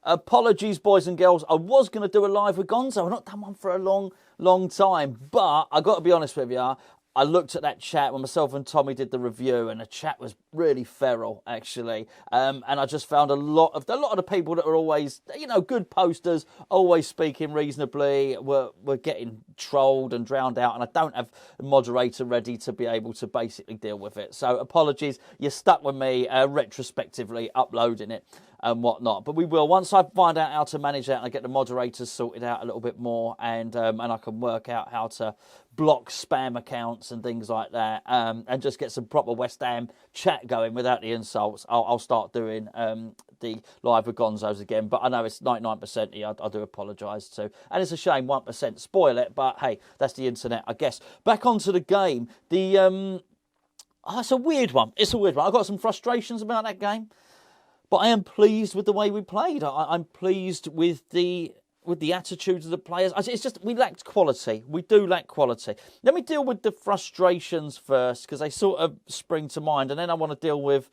Apologies, boys and girls. I was going to do a live with Gonzo. I've not done one for a long time. But I got to be honest with you. I looked at that chat when myself and Tommy did the review, and the chat was really feral, actually. And I just found a lot of the people that are always, good posters, always speaking reasonably, were getting trolled and drowned out. And I don't have a moderator ready to be able to basically deal with it. So apologies, you're stuck with me retrospectively uploading it and whatnot. But we will, once I find out how to manage that and I get the moderators sorted out a little bit more, and I can work out how to block spam accounts and things like that, and just get some proper West Ham chat going without the insults. I'll start doing the live with Gonzos again. But I know it's 99% here. I do apologise too. And it's a shame 1% spoil it, but hey, that's the internet, I guess. Back onto the game. It's a weird one. I've got some frustrations about that game. But I am pleased with the way we played. I'm pleased with the attitudes of the players. It's just we lacked quality. We do lack quality. Let me deal with the frustrations first, because they sort of spring to mind, and then I want to deal with,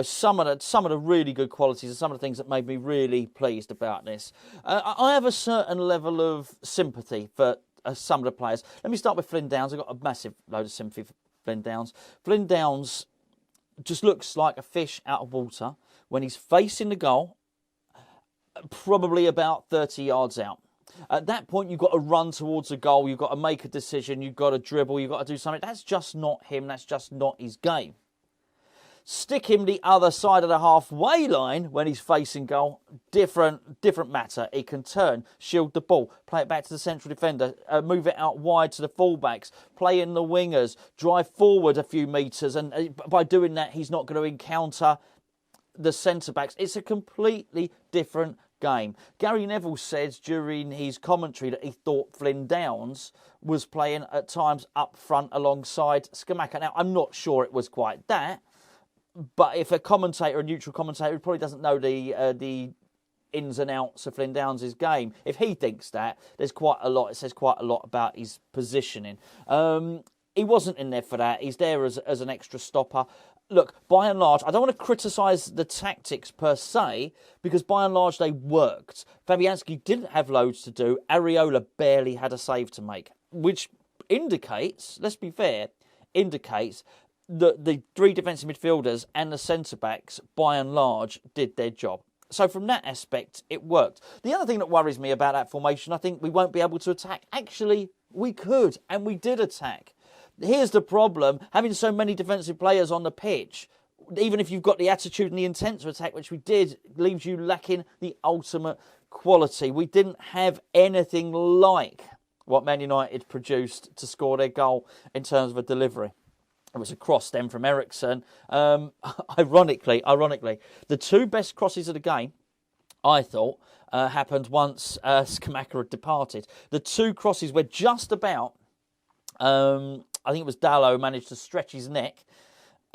some of the really good qualities and some of the things that made me really pleased about this. I have a certain level of sympathy for some of the players. Let me start with Flynn Downs. I've got a massive load of sympathy for Flynn Downs. Flynn Downs just looks like a fish out of water when he's facing the goal, probably about 30 yards out. At that point, you've got to run towards a goal. You've got to make a decision. You've got to dribble. You've got to do something. That's just not him. That's just not his game. Stick him the other side of the halfway line when he's facing goal. Different matter. He can turn, shield the ball, play it back to the central defender, move it out wide to the fullbacks, play in the wingers, drive forward a few metres. And by doing that, he's not going to encounter the centre-backs. It's a completely different game. Gary Neville said during his commentary that he thought Flynn Downs was playing at times up front alongside Scamacca. Now, I'm not sure it was quite that, but if a neutral commentator who probably doesn't know the ins and outs of Flynn Downs' game, if he thinks that, it says quite a lot about his positioning. He wasn't in there for that. He's there as an extra stopper. Look, by and large, I don't want to criticise the tactics per se, because by and large they worked. Fabianski didn't have loads to do. Areola barely had a save to make, which indicates, let's be fair, that the three defensive midfielders and the centre-backs, by and large, did their job. So from that aspect, it worked. The other thing that worries me about that formation, I think we won't be able to attack. Actually, we could, and we did attack. Here's the problem. Having so many defensive players on the pitch, even if you've got the attitude and the intent to attack, which we did, leaves you lacking the ultimate quality. We didn't have anything like what Man United produced to score their goal in terms of a delivery. It was a cross then from Eriksen. Ironically, the two best crosses of the game, I thought, happened once Scamacca had departed. The two crosses were just about... I think it was Dalot managed to stretch his neck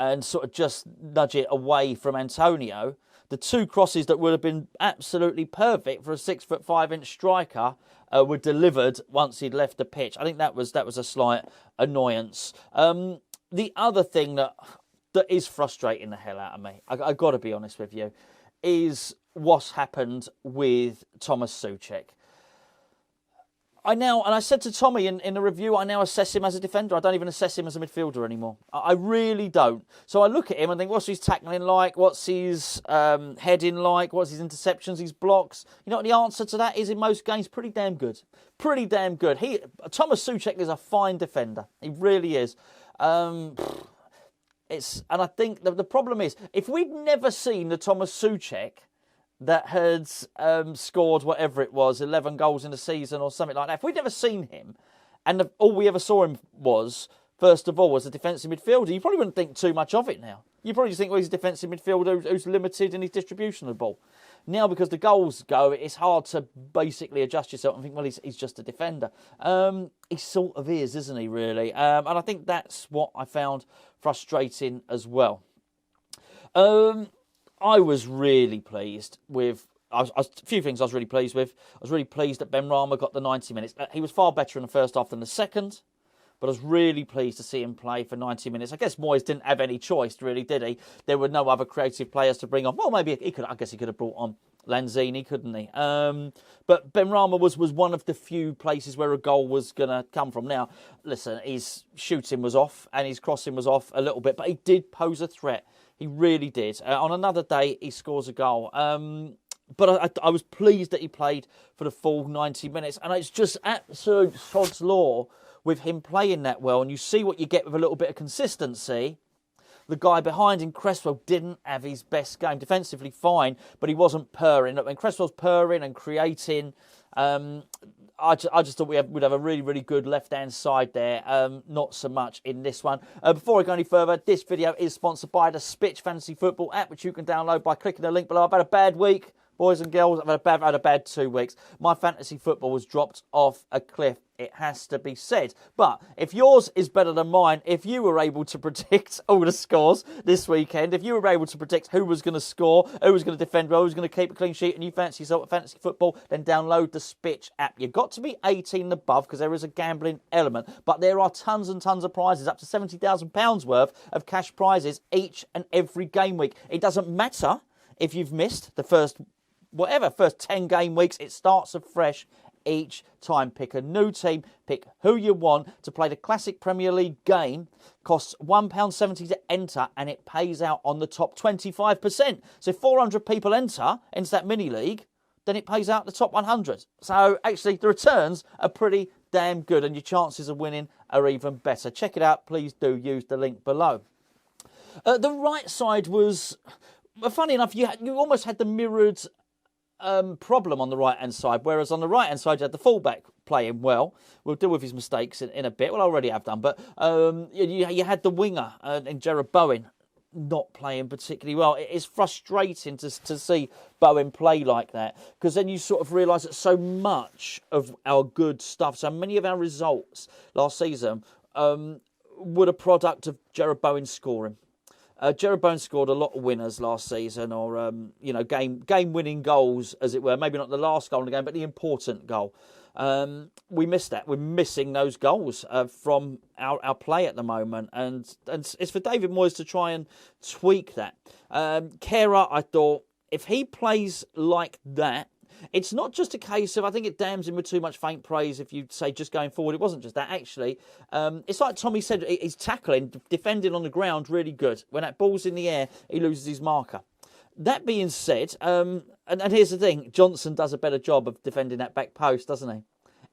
and sort of just nudge it away from Antonio. The two crosses that would have been absolutely perfect for a 6'5" striker were delivered once he'd left the pitch. I think that was a slight annoyance. The other thing that is frustrating the hell out of me, I got to be honest with you, is what's happened with Thomas Souček. And I said to Tommy in the review, I now assess him as a defender. I don't even assess him as a midfielder anymore. I really don't. So I look at him and think, what's his tackling like? What's his heading like? What's his interceptions, his blocks? You know what the answer to that is in most games? Pretty damn good. Pretty damn good. Thomas Souček is a fine defender. He really is. And I think the problem is, if we'd never seen the Thomas Souček that had scored whatever it was, 11 goals in a season or something like that. If we'd never seen him, and all we ever saw him was, first of all, was a defensive midfielder, you probably wouldn't think too much of it now. You probably just think, well, he's a defensive midfielder who's limited in his distribution of the ball. Now, because the goals go, it's hard to basically adjust yourself and think, well, he's just a defender. He sort of is, isn't he, really? And I think that's what I found frustrating as well. I was really pleased with... a few things I was really pleased with. I was really pleased that Ben Rama got the 90 minutes. He was far better in the first half than the second. but I was really pleased to see him play for 90 minutes. I guess Moyes didn't have any choice, really, did he? There were no other creative players to bring on. Well, maybe he could. I guess he could have brought on Lanzini, couldn't he? But Benrahma was one of the few places where a goal was going to come from. Now, listen, his shooting was off and his crossing was off a little bit, but he did pose a threat. He really did. On another day, he scores a goal. But I was pleased that he played for the full 90 minutes. And it's just absolute sod's law with him playing that well. And you see what you get with a little bit of consistency. The guy behind him, Cresswell, didn't have his best game. Defensively, fine, but he wasn't purring. When Cresswell's purring and creating, I just thought we'd have a really, really good left-hand side there. Not so much in this one. Before I go any further, this video is sponsored by the Spitch Fantasy Football app, which you can download by clicking the link below. I've had a bad week, boys and girls. I've had a bad 2 weeks. My fantasy football was dropped off a cliff. It has to be said. But if yours is better than mine, if you were able to predict all the scores this weekend, if you were able to predict who was going to score, who was going to defend well, who was going to keep a clean sheet, and you fancy yourself at fantasy football, then download the Spitch app. You've got to be 18 and above because there is a gambling element. But there are tons and tons of prizes, up to £70,000 worth of cash prizes each and every game week. It doesn't matter if you've missed the first 10 game weeks. It starts afresh each time. Pick a new team, pick who you want to play the classic Premier League game. Costs £1.70 to enter, and it pays out on the top 25%. So if 400 people enter into that mini league, then it pays out the top 100. So actually the returns are pretty damn good, and your chances of winning are even better. Check it out. Please do use the link below. The right side was, funny enough, you almost had the mirrored problem on the right-hand side, whereas on the right-hand side you had the fullback playing well. We'll deal with his mistakes in a bit. Well, I already have done, but you had the winger in Jarrod Bowen not playing particularly well. It is frustrating to see Bowen play like that, because then you sort of realise that so much of our good stuff, so many of our results last season were a product of Jarrod Bowen scoring. Jarrod Bowen scored a lot of winners last season, or game-winning goals, as it were. Maybe not the last goal in the game, but the important goal. We missed that. We're missing those goals from our play at the moment, and it's for David Moyes to try and tweak that. Kehrer, I thought, if he plays like that, it's not just a case of, I think it damns him with too much faint praise if you say just going forward. It wasn't just that, actually. It's like Tommy said, he's tackling, defending on the ground really good. When that ball's in the air, he loses his marker. That being said, and here's the thing, Johnson does a better job of defending that back post, doesn't he?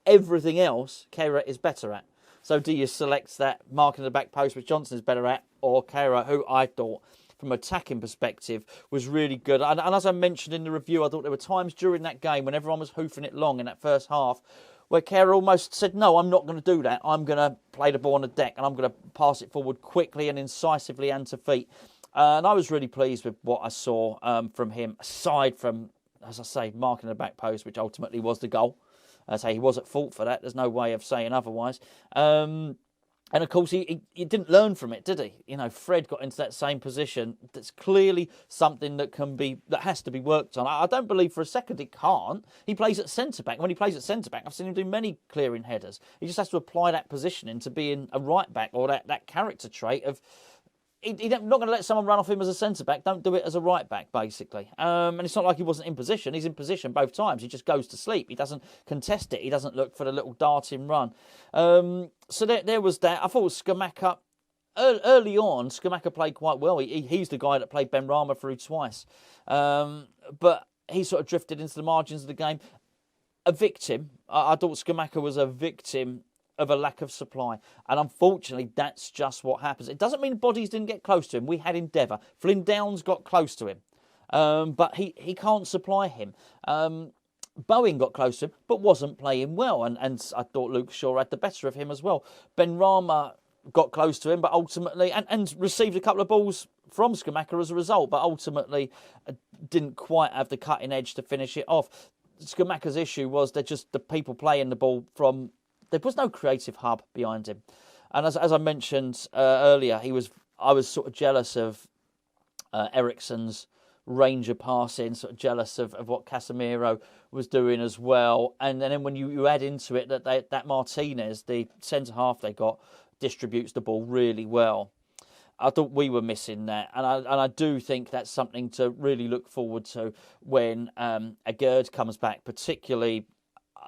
Everything else, Kehrer is better at. So do you select that marking the back post, which Johnson is better at, or Kehrer, who I thought, from an attacking perspective, was really good. And as I mentioned in the review, I thought there were times during that game when everyone was hoofing it long in that first half, where Kehrer almost said, no, I'm not going to do that. I'm going to play the ball on the deck, and I'm going to pass it forward quickly and incisively and to feet. And I was really pleased with what I saw from him, aside from, as I say, marking the back post, which ultimately was the goal. I say he was at fault for that. There's no way of saying otherwise. And of course, he didn't learn from it, did he? You know, Fred got into that same position. That's clearly something that has to be worked on. I don't believe for a second it can't. He plays at centre-back. When he plays at centre-back, I've seen him do many clearing headers. He just has to apply that positioning to being a right-back, or that character trait of, he's not going to let someone run off him as a centre-back. Don't do it as a right-back, basically. And it's not like he wasn't in position. He's in position both times. He just goes to sleep. He doesn't contest it. He doesn't look for the little darting run. So there was that. I thought Scamacca, early on, Scamacca played quite well. He's the guy that played Benrahma through twice. But he sort of drifted into the margins of the game. A victim. I thought Scamacca was a victim of a lack of supply. And unfortunately, that's just what happens. It doesn't mean bodies didn't get close to him. We had Endeavour. Flynn Downs got close to him. But he can't supply him. Bowen got close to him, but wasn't playing well. And I thought Luke Shaw had the better of him as well. Benrahma got close to him, but ultimately, and received a couple of balls from Scamacca as a result, but ultimately didn't quite have the cutting edge to finish it off. Scamacca's issue was they're just the people playing the ball from... There was no creative hub behind him. And as I mentioned earlier, I was sort of jealous of Eriksen's range of passing, sort of jealous of what Casemiro was doing as well. And then when you add into it that Martinez, the centre-half they got, distributes the ball really well. I thought we were missing that, and I do think that's something to really look forward to when Agerd comes back. Particularly,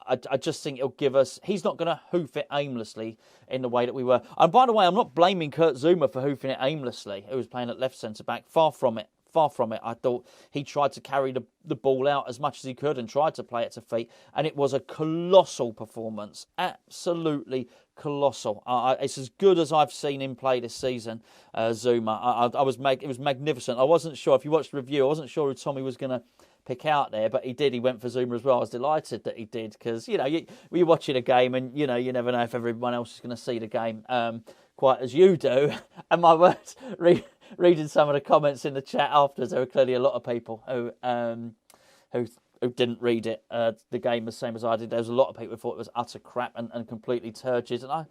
I just think it'll give us. He's not going to hoof it aimlessly in the way that we were. And by the way, I'm not blaming Kurt Zouma for hoofing it aimlessly. Who was playing at left centre back? Far from it. Far from it. I thought he tried to carry the ball out as much as he could and tried to play it to feet. And it was a colossal performance. Absolutely colossal. It's as good as I've seen him play this season, Zouma. It was magnificent. I wasn't sure, if you watched the review, I wasn't sure who Tommy was going to pick out there, but he did. He went for Zouma as well. I was delighted that he did because, you're watching a game and, you never know if everyone else is going to see the game quite as you do. And my words, reading some of the comments in the chat afterwards, there were clearly a lot of people who didn't read it, the game the same as I did. There was a lot of people who thought it was utter crap and completely turgid. And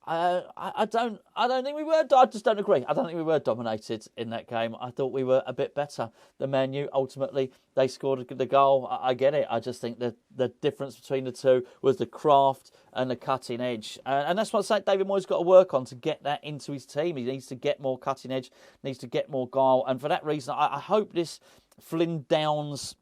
I don't think we were. I just don't agree. I don't think we were dominated in that game. I thought we were a bit better than Man U. Ultimately, they scored the goal. I get it. I just think the difference between the two was the craft and the cutting edge. And that's what David Moyes got to work on to get that into his team. He needs to get more cutting edge, needs to get more guile. And for that reason, I hope this Flynn Downs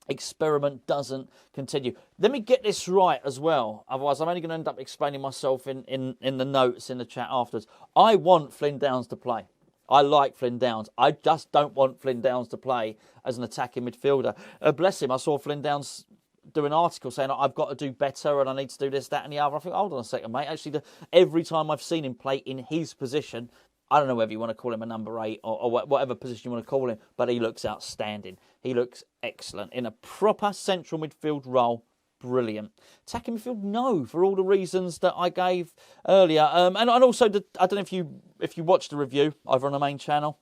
experiment doesn't continue. Let me get this right as well. Otherwise, I'm only going to end up explaining myself in the notes in the chat afterwards. I want Flynn Downs to play. I like Flynn Downs. I just don't want Flynn Downs to play as an attacking midfielder. Bless him. I saw Flynn Downs do an article saying I've got to do better and I need to do this, that and the other. I think, hold on a second, mate. Actually, every time I've seen him play in his position, I don't know whether you want to call him a number 8 or whatever position you want to call him, but he looks outstanding. He looks excellent. In a proper central midfield role, brilliant. Attacking midfield, no, for all the reasons that I gave earlier. And also, I don't know if you watched the review over on the main channel,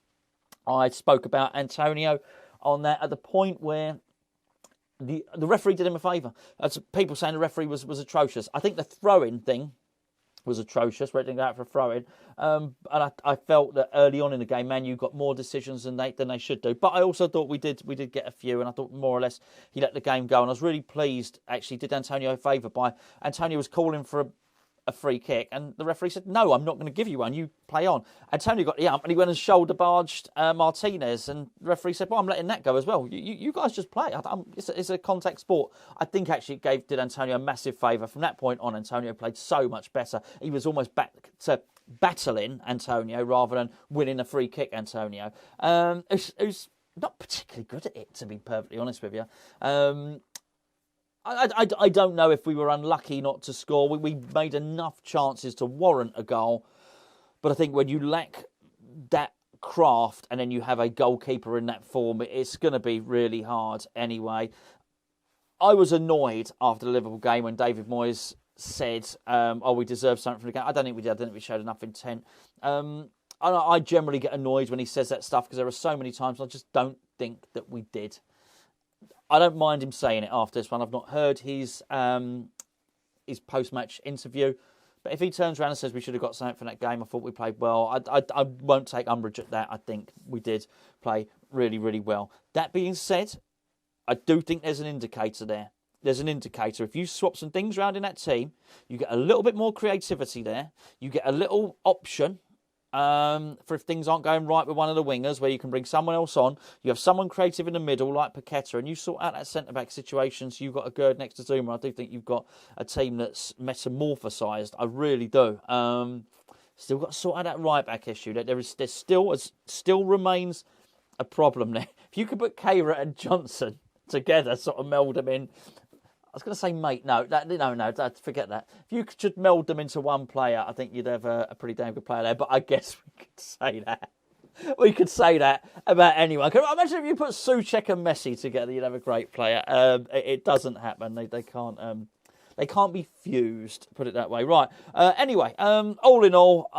I spoke about Antonio on that at the point where the referee did him a favour. People saying the referee was atrocious. I think the throw-in thing was atrocious, where it didn't go out for a throw-in. And I felt that early on in the game, Man U got more decisions than they should do. But I also thought we did get a few, and I thought more or less he let the game go. And I was really pleased, actually, did Antonio a favour by Antonio was calling for a free kick, and the referee said, no, I'm not going to give you one, you play on. Antonio got the ump, and he went and shoulder barged Martinez, and the referee said, well, I'm letting that go as well. You guys just play. It's a contact sport. I think actually it did Antonio a massive favour. From that point on, Antonio played so much better. He was almost back to battling Antonio rather than winning a free kick Antonio. Who's not particularly good at it, to be perfectly honest with you. I don't know if we were unlucky not to score. We made enough chances to warrant a goal. But I think when you lack that craft and then you have a goalkeeper in that form, it's going to be really hard anyway. I was annoyed after the Liverpool game when David Moyes said, we deserve something from the game. I don't think we did. I don't think we showed enough intent. I generally get annoyed when he says that stuff because there are so many times I just don't think that we did. I don't mind him saying it after this one. I've not heard his post-match interview. But if he turns around and says we should have got something from that game, I thought we played well, I won't take umbrage at that. I think we did play really, really well. That being said, I do think there's an indicator there. There's an indicator. If you swap some things around in that team, you get a little bit more creativity there. You get a little option for if things aren't going right with one of the wingers, where you can bring someone else on. You have someone creative in the middle like Paqueta, and you sort out that centre-back situation, so you've got a Gerd next to Zouma. I do think you've got a team that's metamorphosised. I really do. Still got to sort out that right-back issue. There still remains a problem there. If you could put Kehrer and Johnson together, sort of meld them in. I was going to say mate. No, forget that. If you could meld them into one player, I think you'd have a pretty damn good player there. But I guess we could say that. We could say that about anyone. Imagine if you put Souček and Messi together, you'd have a great player. It doesn't happen. They can't. They can't be fused, put it that way. Right. Anyway, all in all,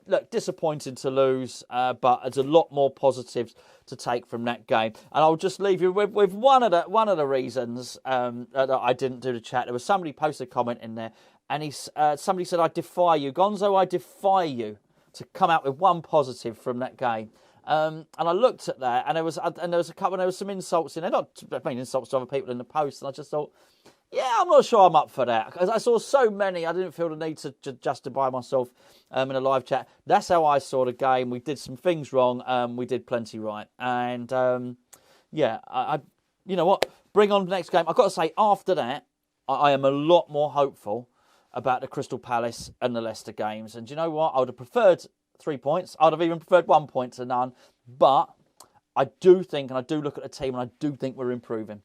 look, disappointing to lose, but there's a lot more positives to take from that game. And I'll just leave you with one of the reasons that I didn't do the chat. There was somebody posted a comment in there, and somebody said, "I defy you, Gonzo. I defy you to come out with one positive from that game." And I looked at that, and there was some insults in there. Insults to other people in the post, and I just thought, yeah, I'm not sure I'm up for that. Because I saw so many, I didn't feel the need to justify myself in a live chat. That's how I saw the game. We did some things wrong. We did plenty right. And, I you know what? Bring on the next game. I've got to say, after that, I am a lot more hopeful about the Crystal Palace and the Leicester games. And do you know what? I would have preferred 3 points. I'd have even preferred 1 point to none. But I do think, and I do look at the team, and I do think we're improving.